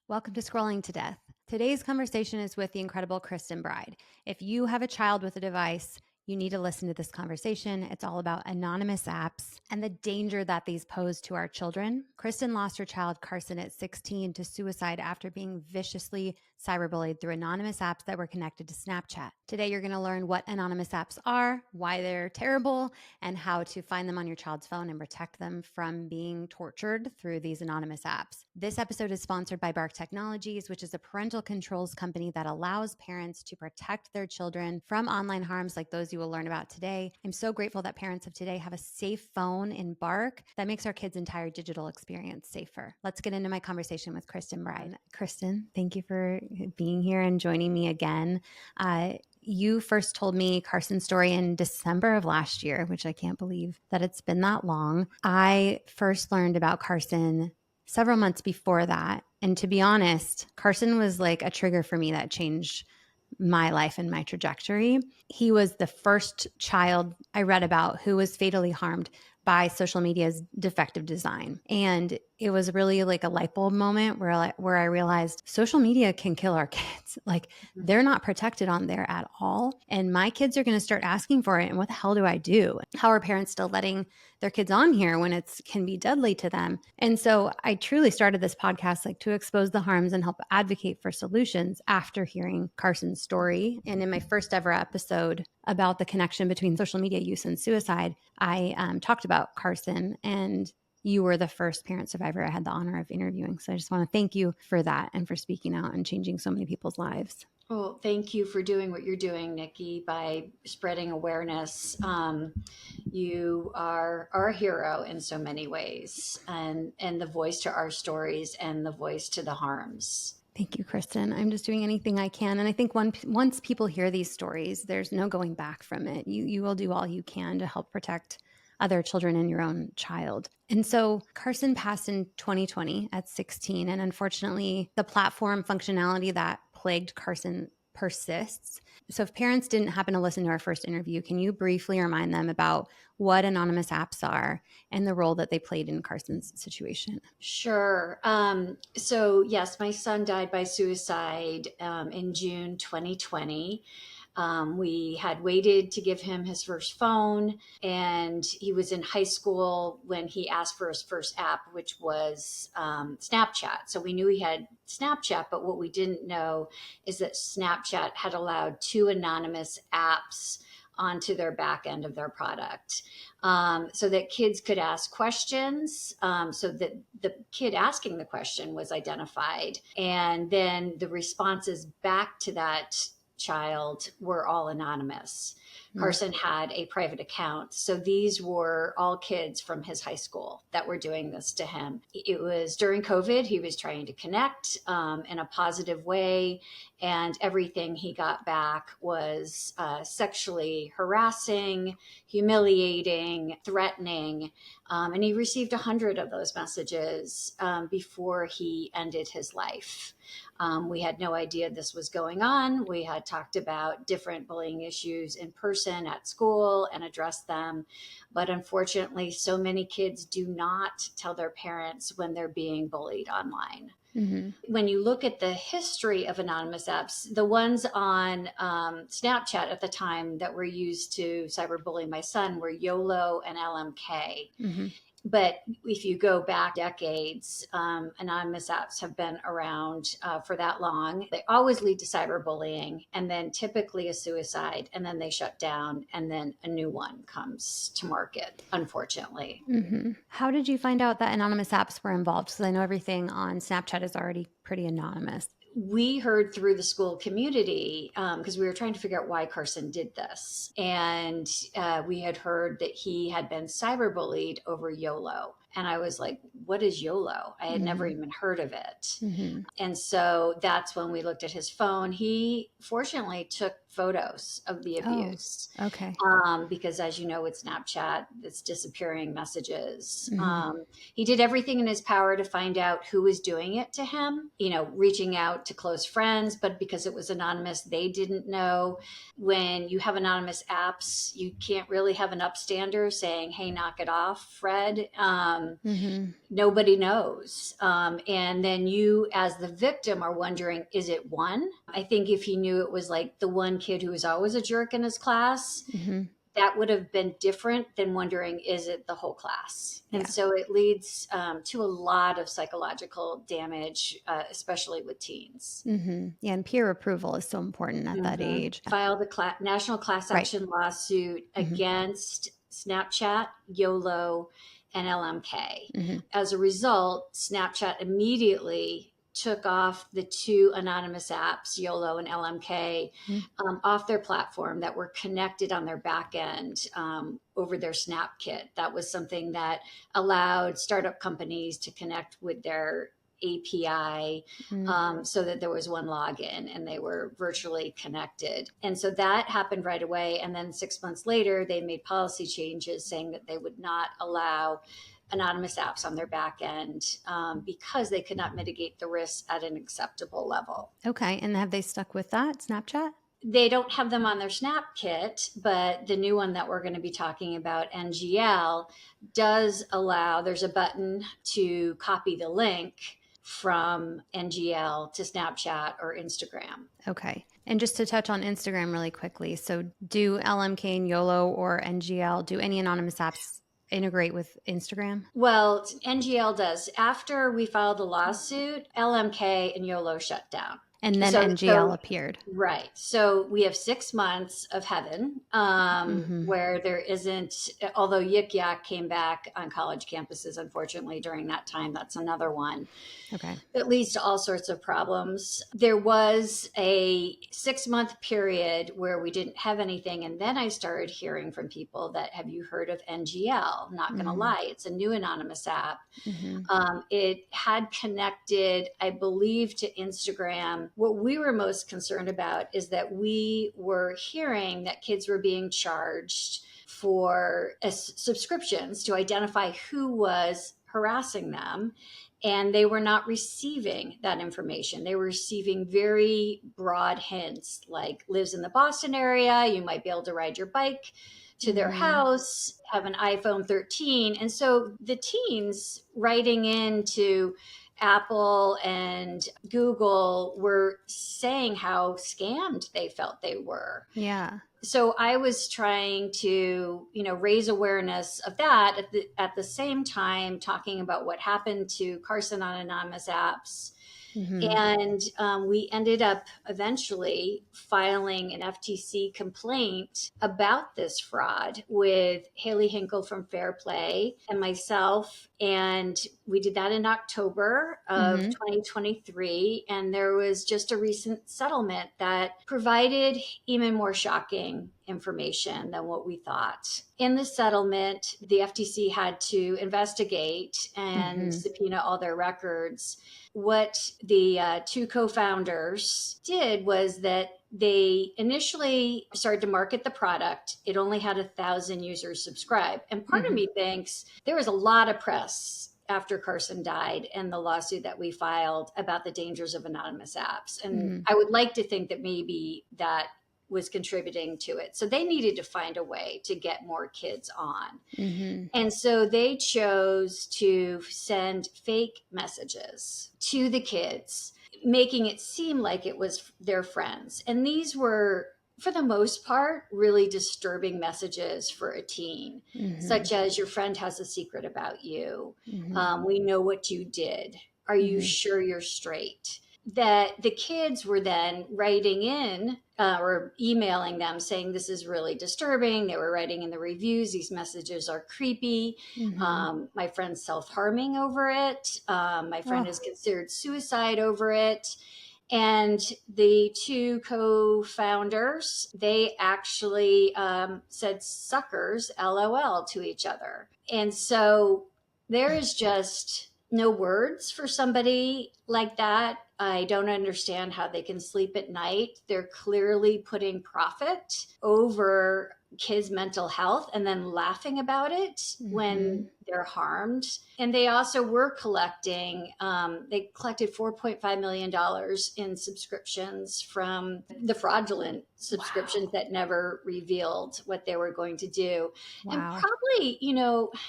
Welcome to Scrolling to Death. Today's conversation is with the incredible Kristin Bride. If you have a child with a device, you need to listen to this conversation. It's all about anonymous apps and the danger that these pose to our children. Kristin lost her child, Carson, at 16 to suicide after being viciously cyberbullied through anonymous apps that were connected to Snapchat. Today, you're going to learn what anonymous apps are, why they're terrible, and how to find them on your child's phone and protect them from being tortured through these anonymous apps. This episode is sponsored by Bark Technologies, which is a parental controls company that allows parents to protect their children from online harms like those you will learn about today. I'm so grateful that parents of today have a safe phone in Bark that makes our kids' entire digital experience safer. Let's get into my conversation with Kristin Bride. Kristin, thank you for being here and joining me again. You first told me Carson's story in December of last year, which I can't believe that it's been that long. I first learned about Carson several months before that. And to be honest, Carson was like a trigger for me that changed my life and my trajectory. He was the first child I read about who was fatally harmed by social media's defective design. And it was really like a light bulb moment where I realized social media can kill our kids. Like they're not protected on there at all. And my kids are going to start asking for it. And what the hell do I do? How are parents still letting their kids on here when it can be deadly to them? And so I truly started this podcast like to expose the harms and help advocate for solutions after hearing Carson's story. And in my first ever episode about the connection between social media use and suicide, I talked about Carson, and you were the first parent survivor I had the honor of interviewing. So I just want to thank you for that and for speaking out and changing so many people's lives. Well, thank you for doing what you're doing, Nikki, by spreading awareness. You are a hero in so many ways, and the voice to our stories and the voice to the harms. Thank you, Kristin. I'm just doing anything I can. And I think once people hear these stories, there's no going back from it. You will do all you can to help protect other children and your own child. And so Carson passed in 2020 at 16. And unfortunately, the platform functionality that plagued Carson persists. So if parents didn't happen to listen to our first interview, can you briefly remind them about what anonymous apps are and the role that they played in Carson's situation? Sure. So yes, my son died by suicide in June 2020. We had waited to give him his first phone, and he was in high school when he asked for his first app, which was Snapchat. So we knew he had Snapchat, but what we didn't know is that Snapchat had allowed two anonymous apps onto their back end of their product, so that kids could ask questions, so that the kid asking the question was identified, and then the responses back to that child were all anonymous. Carson had a private account. So these were all kids from his high school that were doing this to him. It was during COVID. He was trying to connect in a positive way. And everything he got back was sexually harassing, humiliating, threatening. And he received 100 of those messages before he ended his life. We had no idea this was going on. We had talked about different bullying issues in person at school and addressed them. But unfortunately, so many kids do not tell their parents when they're being bullied online. Mm-hmm. When you look at the history of anonymous apps, the ones on Snapchat at the time that were used to cyberbully my son were YOLO and LMK. Mm-hmm. But if you go back decades, anonymous apps have been around for that long. They always lead to cyberbullying, and then typically a suicide, and then they shut down, and then a new one comes to market, unfortunately. Mm-hmm. How did you find out that anonymous apps were involved? Because I know everything on Snapchat is already pretty anonymous. We heard through the school community because we were trying to figure out why Carson did this. And we had heard that he had been cyberbullied over YOLO. And I was like, what is YOLO? I had never even heard of it. Mm-hmm. And so that's when we looked at his phone. He fortunately took photos of the Oh, abuse. okay. Because as you know, with Snapchat, it's disappearing messages. Mm-hmm. He did everything in his power to find out who was doing it to him, reaching out to close friends, but because it was anonymous, they didn't know. When you have anonymous apps, you can't really have an upstander saying, hey, knock it off, Fred. Mm-hmm. Nobody knows. And then you, as the victim, are wondering, is it one? I think if he knew it was like the one kid who was always a jerk in his class, Mm-hmm. that would have been different than wondering, is it the whole class? And Yeah. so it leads to a lot of psychological damage, especially with teens. Mm-hmm. Yeah, and peer approval is so important at that Mhm. age. Filed a national class Right. action lawsuit Mm-hmm. against Snapchat, YOLO, and LMK. Mm-hmm. As a result, Snapchat immediately took off the two anonymous apps, YOLO and LMK, off their platform that were connected on their back end over their SnapKit. That was something that allowed startup companies to connect with their API so that there was one login and they were virtually connected. And so that happened right away. And then 6 months later, they made policy changes saying that they would not allow anonymous apps on their back end because they could not mitigate the risks at an acceptable level. Okay. And have they stuck with that, Snapchat? They don't have them on their SnapKit, but the new one that we're going to be talking about, NGL, does allow, there's a button to copy the link from NGL to Snapchat or Instagram. Okay. And just to touch on Instagram really quickly. So do LMK and YOLO or NGL, do any anonymous apps integrate with Instagram? Well, NGL does. After we filed the lawsuit, LMK and YOLO shut down. And then So, NGL appeared. right. So we have 6 months of heaven Mm-hmm. where there isn't, although YikYak came back on college campuses, unfortunately, during that time. That's another one. Okay. It leads to all sorts of problems. There was a 6 month period where we didn't have anything. And then I started hearing from people that, have you heard of NGL? Not going to lie, it's a new anonymous app. Mm-hmm. It had connected, I believe, to Instagram. What we were most concerned about is that we were hearing that kids were being charged for subscriptions to identify who was harassing them. And they were not receiving that information. They were receiving very broad hints like lives in the Boston area, you might be able to ride your bike to their house, have an iPhone 13. And so the teens writing into Apple and Google were saying how scammed they felt they were. Yeah. So I was trying to, raise awareness of that at the same time talking about what happened to Carson on anonymous apps. Mm-hmm. And we ended up eventually filing an FTC complaint about this fraud with Haley Hinkle from Fair Play and myself. And we did that in October of 2023. And there was just a recent settlement that provided even more shocking information than what we thought. In the settlement, the FTC had to investigate and subpoena all their records. What the two co-founders did was that they initially started to market the product. It only had 1,000 users subscribe. And part of me thinks there was a lot of press after Carson died and the lawsuit that we filed about the dangers of anonymous apps. And I would like to think that maybe that was contributing to it. So they needed to find a way to get more kids on. And so they chose to send fake messages to the kids, making it seem like it was their friends. And these were, for the most part, really disturbing messages for a teen, such as your friend has a secret about you. We know what you did. Are you sure you're straight? That the kids were then writing in or emailing them saying, this is really disturbing. They were writing in the reviews, these messages are creepy. My friend's self-harming over it. My friend has considered suicide over it. And the two co-founders, they actually said suckers, LOL, to each other. And so there is just no words for somebody like that. I don't understand how they can sleep at night. They're clearly putting profit over kids' mental health and then laughing about it Mm-hmm. when they're harmed. And they also were collecting, they collected $4.5 million in subscriptions from the fraudulent subscriptions Wow. that never revealed what they were going to do. And Wow. probably,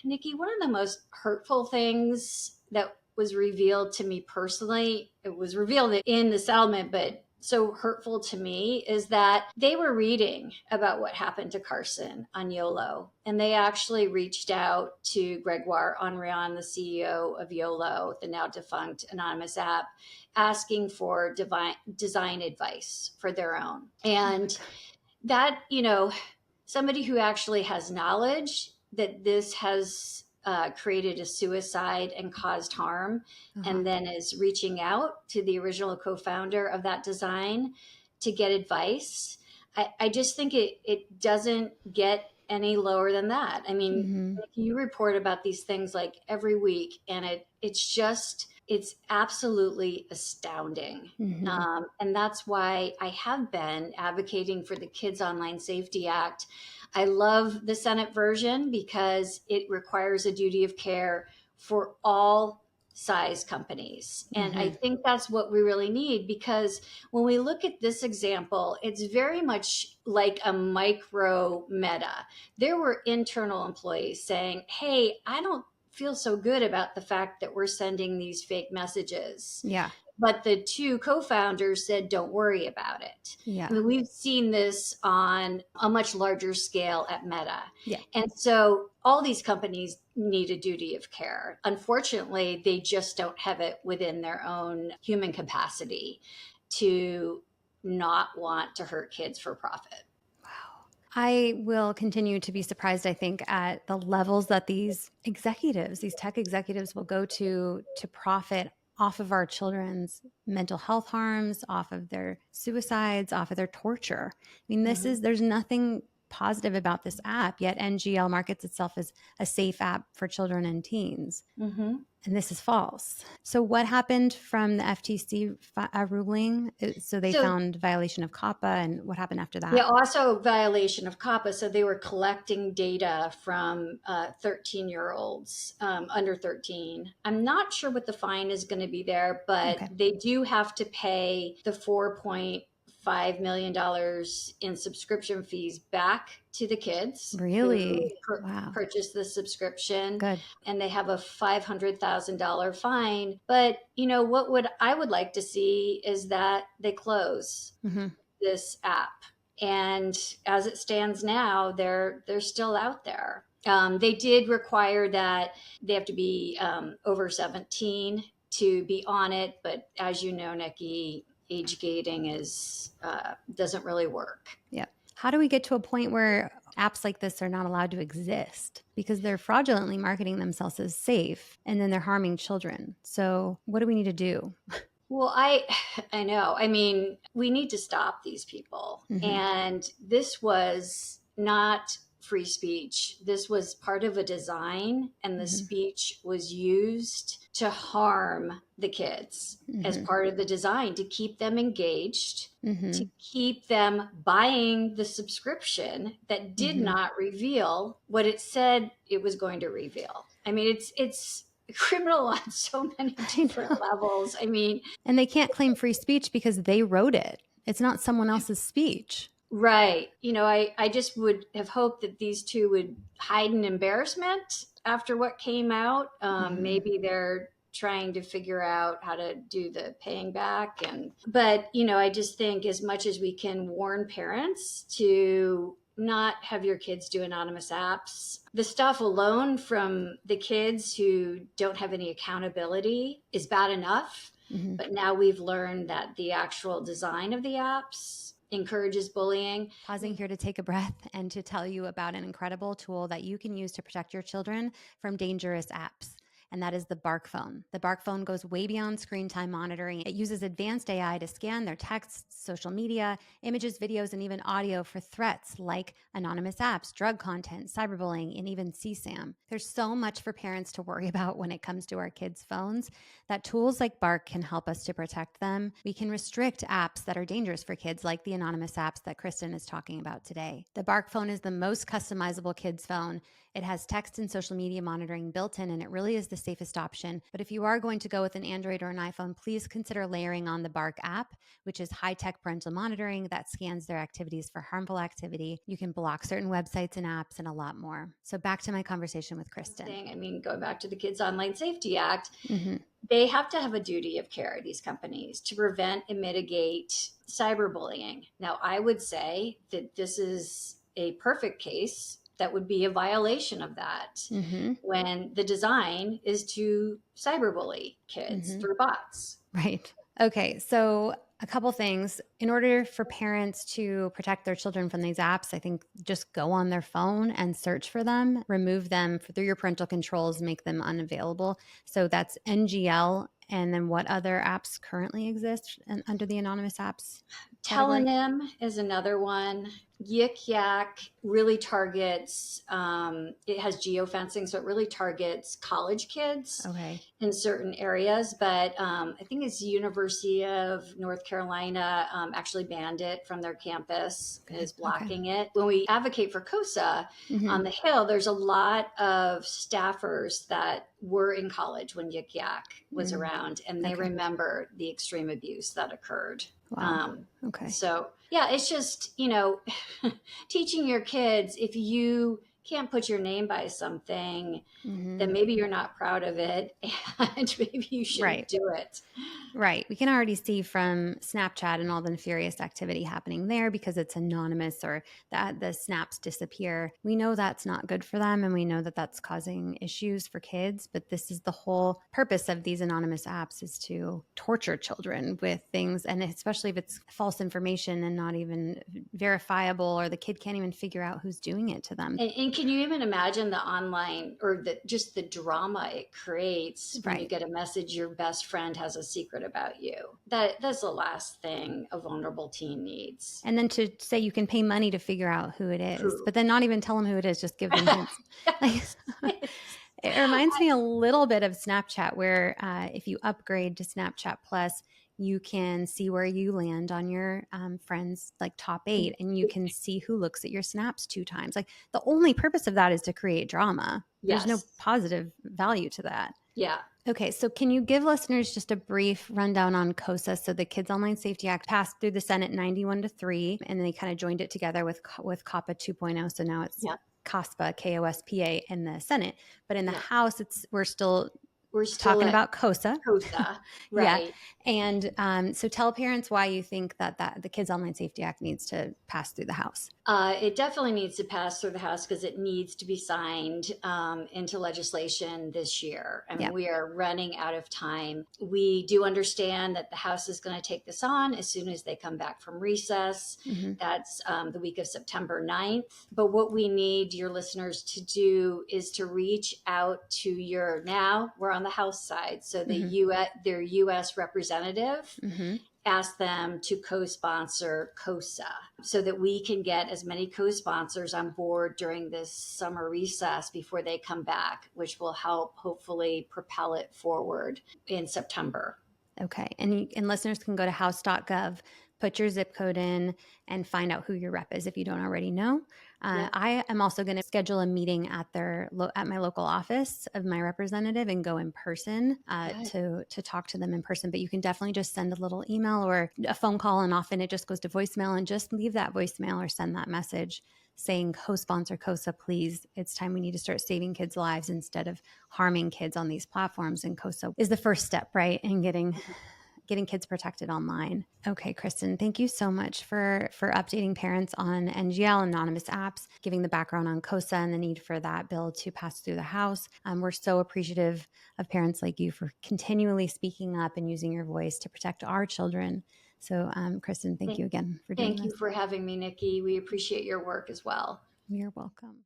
Nikki, one of the most hurtful things that was revealed to me personally, it was revealed in the settlement, but so hurtful to me, is that they were reading about what happened to Carson on YOLO. And they actually reached out to Gregoire Henrion, the CEO of YOLO, the now defunct anonymous app, asking for design advice for their own. Oh my And God. that, somebody who actually has knowledge that this has created a suicide and caused harm, Uh-huh. and then is reaching out to the original co-founder of that design to get advice. I just think it doesn't get any lower than that. I mean, Mm-hmm. you report about these things like every week, and it's absolutely astounding. Mm-hmm. And that's why I have been advocating for the Kids Online Safety Act. I love the Senate version because it requires a duty of care for all size companies. And I Mm-hmm. think that's what we really need, because when we look at this example, it's very much like a micro Meta. There were internal employees saying, hey, I don't feel so good about the fact that we're sending these fake messages. Yeah. But the two co-founders said, don't worry about it. I Yeah. mean, we've seen this on a much larger scale at Meta. Yeah. And so all these companies need a duty of care. Unfortunately, they just don't have it within their own human capacity to not want to hurt kids for profit. Wow. I will continue to be surprised, I think, at the levels that these executives, these tech executives, will go to profit off of our children's mental health harms, off of their suicides, off of their torture. I mean, Mhm. there's nothing positive about this app, yet NGL markets itself as a safe app for children and teens. Mhm. And this is false. So, what happened from the FTC ruling? So, they So found violation of COPPA, and what happened after yeah, that? also violation of COPPA. So they were collecting data from 13-year-olds under 13. I'm not sure what the fine is going to be there, but Okay. they do have to pay the $4.5 million in subscription fees back to the kids who Really? Wow. purchased the subscription, Good. and they have a $500,000 fine. But what would I would like to see is that they close Hmm. this app. And as it stands now, they're still out there. They did require that they have to be over 17 to be on it, but as you know, Nikki, age gating is doesn't really work. Yeah. How do we get to a point where apps like this are not allowed to exist because they're fraudulently marketing themselves as safe and then they're harming children? So, what do we need to do? Well, I know. I mean, we need to stop these people. Hmm. And this was not free speech. This was part of a design, and the Hmm. speech was used to harm the kids as Hmm. part of the design, to keep them engaged, to Hmm. keep them buying the subscription that did Hmm. not reveal what it said it was going to reveal. I mean, it's criminal on so many I different know. levels. I mean, And they can't claim free speech because they wrote it. It's not someone else's speech. right. I just would have hoped that these two would hide in embarrassment after what came out. Hmm. Maybe they're trying to figure out how to do the paying back. But I just think, as much as we can warn parents to not have your kids do anonymous apps, the stuff alone from the kids who don't have any accountability is bad enough. Hmm. But now we've learned that the actual design of the apps encourages bullying. Pausing here to take a breath and to tell you about an incredible tool that you can use to protect your children from dangerous apps. and that is the Bark phone. The Bark phone goes way beyond screen time monitoring. It uses advanced AI to scan their texts, social media, images, videos, and even audio for threats like anonymous apps, drug content, cyberbullying, and even CSAM. There's so much for parents to worry about when it comes to our kids' phones that tools like Bark can help us to protect them. We can restrict apps that are dangerous for kids, like the anonymous apps that Kristin is talking about today. The Bark phone is the most customizable kids' phone. It has text and social media monitoring built in, and it really is the safest option. But if you are going to go with an Android or an iPhone, please consider layering on the Bark app, which is high-tech parental monitoring that scans their activities for harmful activity. You can block certain websites and apps and a lot more. So back to my conversation with Kristin. I mean, going back to the Kids Online Safety Act, Mm-hmm. they have to have a duty of care, these companies, to prevent and mitigate cyberbullying. Now, I would say that this is a perfect case that would be a violation of that Mm-hmm. when the design is to cyberbully kids Mm-hmm. through bots. Right. Okay. So a couple things. In order for parents to protect their children from these apps, I think just go on their phone and search for them, remove them through your parental controls, make them unavailable. So that's NGL. And then what other apps currently exist under the anonymous apps category? Tellonym is another one. YikYak really targets, it has geofencing, so it really targets college kids Okay. in certain areas. But I think it's University of North Carolina actually banned it from their campus, Good. is Okay. blocking it. When we advocate for KOSA Mm-hmm. on the Hill, there's a lot of staffers that were in college when YikYak was around, and they Okay. remember the extreme abuse that occurred. Wow. Okay. So yeah, it's just, teaching your kids, if you can't put your name by something, Mm-hmm. then maybe you're not proud of it and maybe you shouldn't Right. do it. Right. We can already see from Snapchat and all the nefarious activity happening there because it's anonymous or that the snaps disappear. We know that's not good for them and we know that that's causing issues for kids, but this is the whole purpose of these anonymous apps is to torture children with things, and especially if it's false information and not even verifiable or the kid can't even figure out who's doing it to them. And can you even imagine the online or just the drama it creates when you Right. get a message your best friend has a secret about you? That's the last thing a vulnerable teen needs. And then to say you can pay money to figure out who it is, Who? but then not even tell them who it is, just give them hints. Like, Yes. it reminds me a little bit of Snapchat, where if you upgrade to Snapchat Plus, you can see where you land on your friends, like top 8, and you can see who looks at your snaps 2 times. Like the only purpose of that is to create drama. There's no Yes. positive value to that. Yeah. Okay, so can you give listeners just a brief rundown on KOSA? So the Kids Online Safety Act passed through the Senate 91-3, and they kind of joined it together with COPPA 2.0. So now it's Yeah. KOSPA, KOSPA in the Senate, but in the Yeah. House, we're still We're still talking at about KOSA. KOSA. Yeah. Right. And so tell parents why you think that the Kids Online Safety Act needs to pass through the House. It definitely needs to pass through the House because it needs to be signed into legislation this year. I mean, Yep. we are running out of time. We do understand that the House is going to take this on as soon as they come back from recess. Mm-hmm. That's the week of September 9th. But what we need your listeners to do is to reach out to we're on the House side, so their U.S. representative, Mm-hmm. ask them to co-sponsor KOSA so that we can get as many co-sponsors on board during this summer recess before they come back, which will help hopefully propel it forward in September. Okay. And listeners can go to house.gov, put your zip code in, and find out who your rep is if you don't already know. Yeah. I am also going to schedule a meeting at my local office of my representative and go in person to talk to them in person. But you can definitely just send a little email or a phone call, and often it just goes to voicemail, and just leave that voicemail or send that message saying, co-sponsor KOSA, please. It's time we need to start saving kids' lives instead of harming kids on these platforms. And KOSA is the first step, right, in getting kids protected online. Okay, Kristin, thank you so much for updating parents on NGL, anonymous apps, giving the background on KOSA and the need for that bill to pass through the House. We're so appreciative of parents like you for continually speaking up and using your voice to protect our children. So, Kristin, thank you again for doing this. Thank you for having me, Nikki. We appreciate your work as well. You're welcome.